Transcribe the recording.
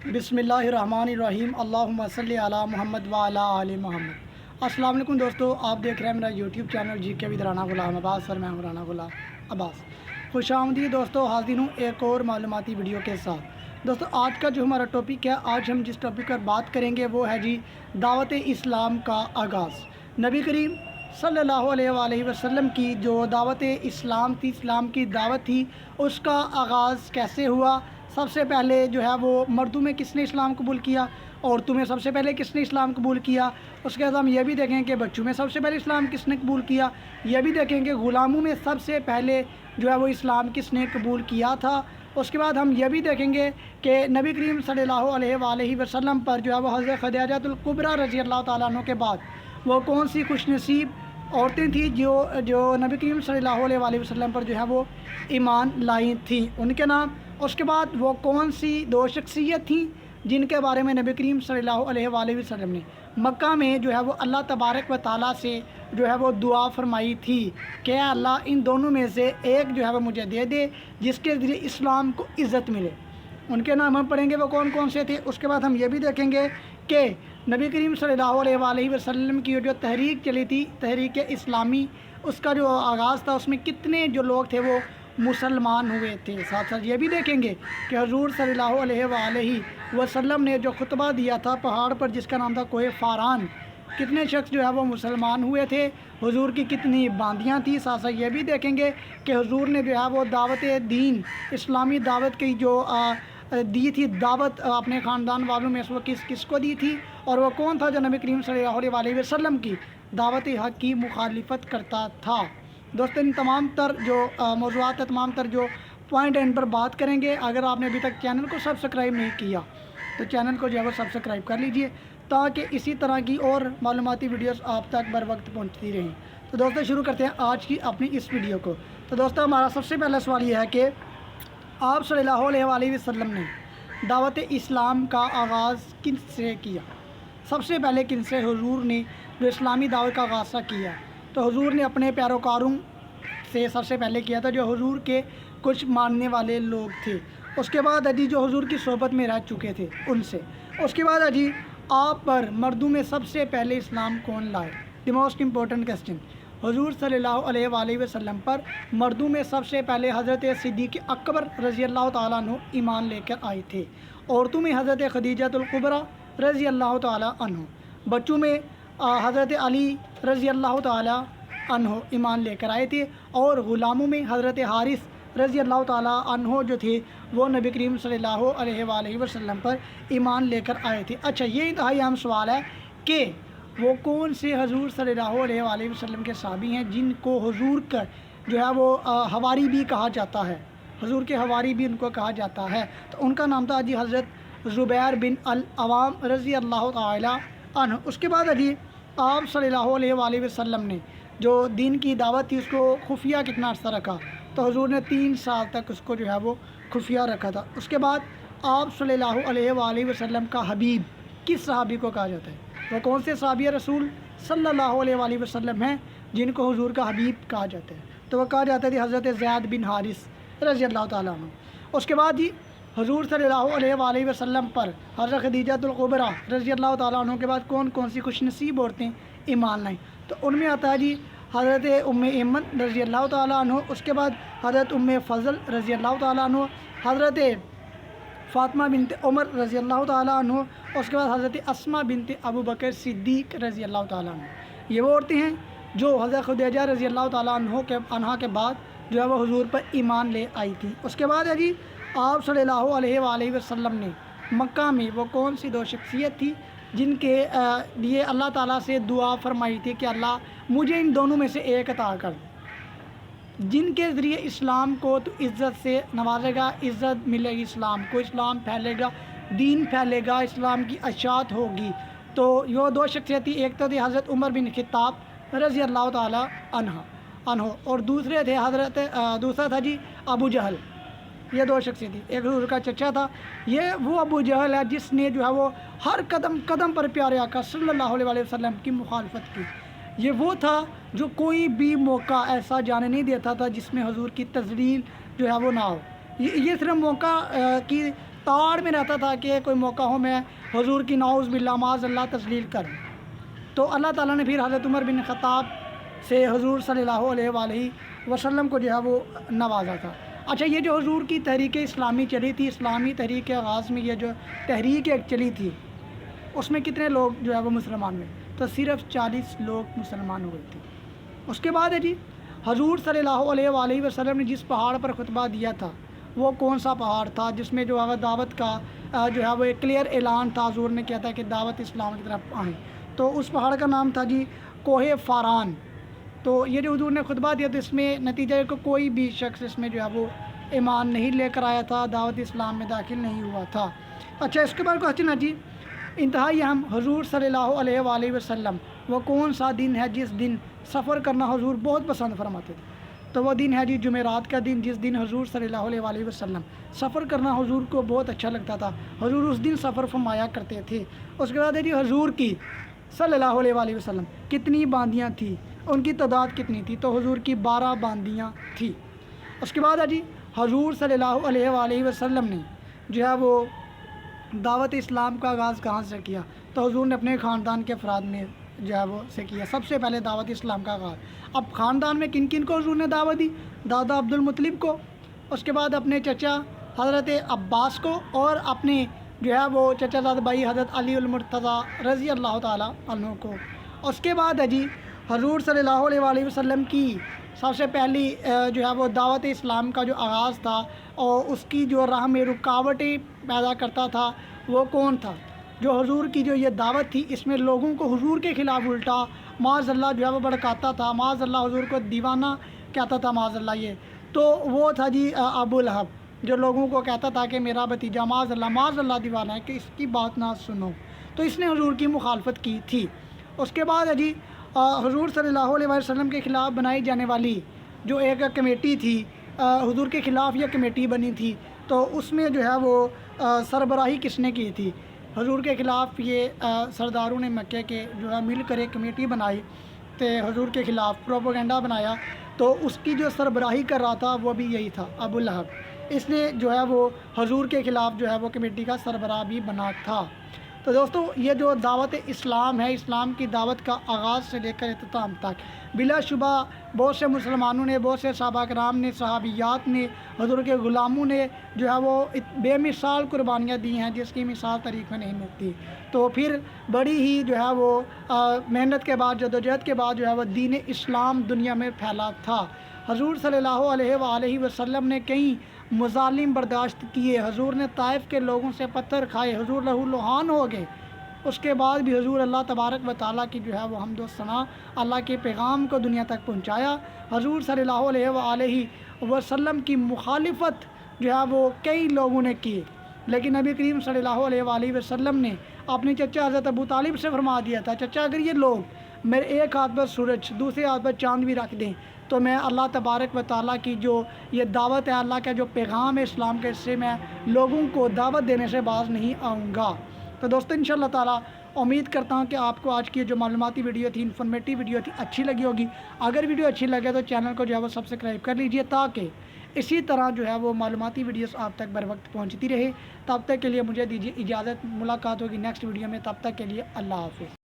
बिस्मिल्लाहिर्रहमानिर्रहीम अल्लाहुम्मा सल्ली अला मोहम्मद व अला आलि मोहम्मद। अस्सलाम वालेकुम दोस्तों, आप देख रहे हैं मेरा YouTube channel GK with Rana Ghulam Abbas और मैं हूं राना गुलाम अब्बास। खुशामदीद दोस्तों, हाजिर हूँ एक और मालूमाती वीडियो के साथ। दोस्तों आज का जो हमारा टॉपिक है, आज हम जिस टॉपिक पर बात करेंगे वो है जी दावत इस्लाम का आगाज़। नबी करीम सल्लल्लाहु अलैहि वसल्लम की जो दावत इस्लाम थी, इस्लाम की दावत थी, उसका आगाज़ कैसे हुआ। सबसे पहले जो है वो मर्दों में किसने इस्लाम कबूल किया, औरतों में सबसे पहले किसने इस्लाम कबूल किया। उसके बाद हम ये भी देखें कि बच्चों में सबसे पहले इस्लाम किसने कबूल किया। ये भी देखेंगे ग़ुलामों में सबसे पहले जो है वो इस्लाम किसने कबूल किया था। उसके बाद हम ये भी देखेंगे कि नबी करीम सल्लल्लाहु अलैहि वसल्लम पर जो है वो हज़रत खदीजतुल कुबरा रज़ी अल्लाह ताला अन्हा के बाद वो कौन सी खुशनसीब औरतें थी जो नबी करीम सल्लल्लाहु अलैहि वसल्लम पर जो है वो ईमान लाई थी, उनके नाम। उसके बाद वो कौन सी दो शख्सियत थी जिनके बारे में नबी करीम सल्लल्लाहु अलैहि वसल्लम ने मक्का में जो है वो अल्लाह तबारक व ताला से जो है वो दुआ फरमाई थी कि अल्लाह इन दोनों में से एक जो है वो मुझे दे दे जिसके ज़रिए इस्लाम को इज़्ज़त मिले। उनके नाम हम पढ़ेंगे वो कौन कौन से थे। उसके बाद हम ये भी देखेंगे कि नबी करीम सल्लल्लाहु अलैहि वसल्लम की जो तहरीक चली थी, तहरीक इस्लामी, उसका जो आगाज़ था उसमें कितने जो लोग थे वो मुसलमान हुए थे। साथ साथ ये भी देखेंगे कि हुज़ूर सल्लल्लाहु अलैहि वसल्लम ने जो खुतबा दिया था पहाड़ पर जिसका नाम था कोहे फ़ारान, कितने शख्स जो है वो मुसलमान हुए थे, हुज़ूर की कितनी बांदियाँ थी। साथ साथ ये भी देखेंगे कि हुज़ूर ने जो है वो दावत दीन, इस्लामी दावत की जो दी थी दावत अपने ख़ानदान वालों में वो किस को दी थी, और वो कौन था जो नबी करीम सल्लल्लाहु अलैहि वसल्लम की दावत हक़ की मुखालिफत करता था। दोस्तों इन तमाम तर जो मौज़ूआत है, तमाम तर जो पॉइंट इन पर बात करेंगे। अगर आपने अभी तक चैनल को सब्सक्राइब नहीं किया तो चैनल को जो है वो सब्सक्राइब कर लीजिए ताकि इसी तरह की और मालूमाती वीडियोस आप तक बर वक्त पहुँचती रहें। तो दोस्तों शुरू करते हैं आज की अपनी इस वीडियो को। तो दोस्तों हमारा सबसे पहला सवाल यह है कि आप सल्लल्लाहु अलैहि वसल्लम ने दावत इस्लाम का आगाज़ किन से किया। सबसे पहले किन से हुज़ूर ने जो इस्लामी दावत का आगाज़ किया, तो हुज़ूर ने अपने पैरोकारों से सबसे पहले किया था जो हुज़ूर के कुछ मानने वाले लोग थे। उसके बाद अजी जो हुज़ूर की सोबत में रह चुके थे उनसे। उसके बाद अजी आप पर मर्दों में सबसे पहले इस्लाम कौन लाए। द मोस्ट इम्पोर्टेंट क्वेश्चन, हुज़ूर सल्लल्लाहु अलैहि वसल्लम पर मर्दों में सबसे पहले हज़रत सिद्दीक़ अकबर रज़ी अल्लाह ताला अन्हु ईमान लेकर आए थे। औरतों में हज़रत खदीजतुल कुबरा रज़ी अल्लाह ताला अन्हु, बच्चों में हज़रत अली रज़ी अल्लाह ताला अन्हु ईमान लेकर आए थे, और ग़ुलामों में हज़रत हारिस रज़ी अल्लाह ताला अन्हु जो थे वो नबी करीम सल्लल्लाहु अलैहि वसल्लम पर ईमान लेकर आए थे। अच्छा, ये इंतहाई अहम सवाल है कि वो कौन से हुज़ूर सल्लल्लाहु अलैहि वसल्लम के सहाबी हैं जिनको हुज़ूर का जो है वो हवारी भी कहा जाता है, हुज़ूर के हवारी भी उनको कहा जाता है। तो उनका नाम था जी हज़रत ज़ुबैर बिन अल अवाम रज़ी अल्लाह ताला अन्हु। उसके बाद अजी आप सल्लल्लाहु अलैहि वसल्लम ने जो दीन की दावत थी उसको खुफिया कितना अर्सा रखा, तो हुज़ूर ने 3 साल तक उसको जो है वो खुफिया रखा था। उसके बाद आप सल्लल्लाहु अलैहि वसल्लम का हबीब किस सहाबी को कहा जाता है, वो कौन से सहाबी रसूल सल्लल्लाहु अलैहि वसल्लम हैं जिनको हुज़ूर का हबीब कहा जाता है, तो वह कहा जाता है हज़रत ज़ैद बिन हारिस रज़ी अल्लाह ताला अन्हु। उसके बाद जी हुज़ूर सल्लल्लाहु अलैहि वसल्लम पर हज़रत खदीजतुल कुबरा रज़ी अल्लाह ताला अन्हु के बाद कौन कौन सी खुशनसीब औरतें ईमान लाई, तो उनमें आता है जी हज़रत उम्मे ऐमन रज़ी अल्लाह ताला अन्हु। उसके बाद हज़रत उम्मे फ़ज़ल रज़ी अल्लाह ताला अन्हु, हज़रत फ़ातिमा बिनते उमर रज़ी अल्लाह ताला अन्हु। उसके बाद हज़रत अस्मा बिनते अबू बकर सिद्दीक़ रज़ी अल्लाह ताला अन्हु। ये वो औरतें हैं जो हज़रत खदीजा रज़ी अल्लाह ताला अन्हा के बाद जो है वो हुज़ूर पर ईमान ले आई थी। उसके बाद है जी आप सल्लल्लाहु अलैहि वसल्लम ने मक्का में वो कौन सी दो शख्सियत थी जिनके लिए अल्लाह ताला से दुआ फरमाई थी कि अल्लाह मुझे इन दोनों में से एक अता कर, जिनके ज़रिए इस्लाम को तो इज़्ज़त से नवाजेगा, इज़्ज़त मिलेगी इस्लाम को, इस्लाम फैलेगा, दीन फैलेगा, इस्लाम की अशात होगी। तो ये दो शख्सियत थी, एक तो थे हज़रत उमर बिन खित्ताब रज़ी अल्लाह ताला अन्हु, और दूसरे थे दूसरा था जी अबू जहल। ये दो शख्सियत थी, एक हुज़ूर का चचा था, ये वो अबू जहल है जिसने जो है वो हर कदम कदम पर प्यारे आका सल्लल्लाहु अलैहि वसल्लम की मुखालफत की। ये वो था जो कोई भी मौका ऐसा जाने नहीं देता था जिसमें हुज़ूर की तज़लील जो है वो ना हो। ये सिर्फ मौका की تاڑ میں رہتا تھا کہ کوئی موقع ہو میں حضور کی نعوذ باللہ معاذ اللہ تذلیل کروں. تو اللہ تعالیٰ نے پھر حضرت عمر بن خطاب سے حضور صلی اللہ علیہ وآلہ وسلم کو جو ہے وہ نوازا تھا. اچھا، یہ جو حضور کی تحریک اسلامی چلی تھی، اسلامی تحریک کے آغاز میں یہ جو تحریک ایک چلی تھی، اس میں کتنے لوگ جو ہے وہ مسلمان ہوئے؟ تو صرف 40 لوگ مسلمان ہوئے تھے. اس کے بعد ہے جی حضور صلی اللہ علیہ وآلہ وسلم نے جس پہاڑ پر خطبہ دیا تھا وہ کون سا پہاڑ تھا جس میں جو ہے دعوت کا جو ہے وہ ایک کلیئر اعلان تھا، حضور نے کیا تھا کہ دعوت اسلام کی طرف آئیں؟ تو اس پہاڑ کا نام تھا جی کوہ فاران. تو یہ جو حضور نے خطبہ دیا تو اس میں نتیجہ ہے کہ کوئی بھی شخص اس میں جو ہے وہ ایمان نہیں لے کر آیا تھا، دعوت اسلام میں داخل نہیں ہوا تھا. اچھا، اس کے بعد کوشچن ہے جی انتہائی اہم، حضور صلی اللہ علیہ وآلہ وسلم وہ کون سا دن ہے جس دن سفر کرنا حضور بہت پسند فرماتے تھے؟ تو وہ دن ہے جی جمعرات کا دن، جس دن حضور صلی اللہ علیہ وآلہ وسلم سفر کرنا حضور کو بہت اچھا لگتا تھا. حضور اس دن سفر فرمایا کرتے تھے. اس کے بعد ہے جی حضور کی صلی اللہ علیہ وآلہ وسلم کتنی باندیاں تھیں، ان کی تعداد کتنی تھی؟ تو حضور کی 12 باندیاں تھیں. اس کے بعد ہے جی حضور صلی اللہ علیہ وآلہ وسلم نے جو ہے وہ دعوت اسلام کا آغاز کہاں سے کیا؟ تو حضور نے اپنے خاندان کے افراد میں جو ہے وہ سے کیا سب سے پہلے دعوت اسلام کا آغاز. اب خاندان میں کن کن کو حضور نے دعوت دی؟ دادا عبد المطلب کو، اس کے بعد اپنے چچا حضرت عباس کو، اور اپنے جو ہے وہ چچا زاد بھائی حضرت علی المرتضیٰ رضی اللہ تعالیٰ عنہ کو. اس کے بعد ہے جی حضور صلی اللہ علیہ وآلہ وسلم کی سب سے پہلی جو ہے وہ دعوت اسلام کا جو آغاز تھا اور اس کی جو راہ میں رکاوٹیں پیدا کرتا تھا وہ کون تھا؟ جو حضور کی جو یہ دعوت تھی اس میں لوگوں کو حضور کے خلاف الٹا معاذ اللہ جو ہے وہ بھڑکاتا تھا، معاذ اللہ حضور کو دیوانہ کہتا تھا معاذ اللہ. یہ تو وہ تھا جی ابو لہب، جو لوگوں کو کہتا تھا کہ میرا بھتیجا معاذ اللہ دیوانہ ہے، کہ اس کی بات نہ سنو. تو اس نے حضور کی مخالفت کی تھی. اس کے بعد ہے جی حضور صلی اللہ علیہ وسلم کے خلاف بنائی جانے والی جو ایک کمیٹی تھی، حضور کے خلاف یہ کمیٹی بنی تھی، تو اس میں جو ہے وہ سربراہی کس نے کی تھی؟ حضور کے خلاف یہ سرداروں نے مکے کے جو ہے مل کر ایک کمیٹی بنائی تو حضور کے خلاف پروپیگنڈا بنایا. تو اس کی جو سربراہی کر رہا تھا وہ بھی یہی تھا، ابو لہب. اس نے جو ہے وہ حضور کے خلاف جو ہے وہ کمیٹی کا سربراہ بھی بنا تھا. تو دوستو یہ جو دعوت اسلام ہے، اسلام کی دعوت کا آغاز سے لے کر اختتام تک بلا شبہ بہت سے مسلمانوں نے، بہت سے صحابہ کرام نے، صحابیات نے، حضور کے غلاموں نے جو ہے وہ بے مثال قربانیاں دی ہیں جس کی مثال تاریخ میں نہیں ملتی. تو پھر بڑی ہی جو ہے وہ محنت کے بعد، جدوجہد کے بعد جو ہے وہ دین اسلام دنیا میں پھیلا تھا. حضور صلی اللہ علیہ وآلہ وسلم نے کئی مظالم برداشت کیے، حضور نے طائف کے لوگوں سے پتھر کھائے، حضور لہو لہان ہو گئے. اس کے بعد بھی حضور اللہ تبارک و تعالیٰ کی جو ہے وہ حمد و ثنا، اللہ کے پیغام کو دنیا تک پہنچایا. حضور صلی اللہ علیہ وآلہ وسلم کی مخالفت جو ہے وہ کئی لوگوں نے کی، لیکن نبی کریم صلی اللہ علیہ وآلہ وسلم نے اپنے چچا حضرت ابو طالب سے فرما دیا تھا، چچا اگر یہ لوگ میرے ایک ہاتھ پر سورج دوسرے ہاتھ پر چاند بھی رکھ دیں تو میں اللہ تبارک و تعالیٰ کی جو یہ دعوت ہے، اللہ کا جو پیغام ہے اسلام کے، اس سے میں لوگوں کو دعوت دینے سے باز نہیں آؤں گا. تو دوستو انشاءاللہ تعالیٰ امید کرتا ہوں کہ آپ کو آج کی جو معلوماتی ویڈیو تھی، انفارمیٹیو ویڈیو تھی، اچھی لگی ہوگی. اگر ویڈیو اچھی لگے تو چینل کو جو ہے وہ سبسکرائب کر لیجئے تاکہ اسی طرح جو ہے وہ معلوماتی ویڈیوز آپ تک بر وقت پہنچتی رہے. تب تک کے لیے مجھے دیجیے اجازت، ملاقات ہوگی نیکسٹ ویڈیو میں. تب تک کے لیے اللہ حافظ.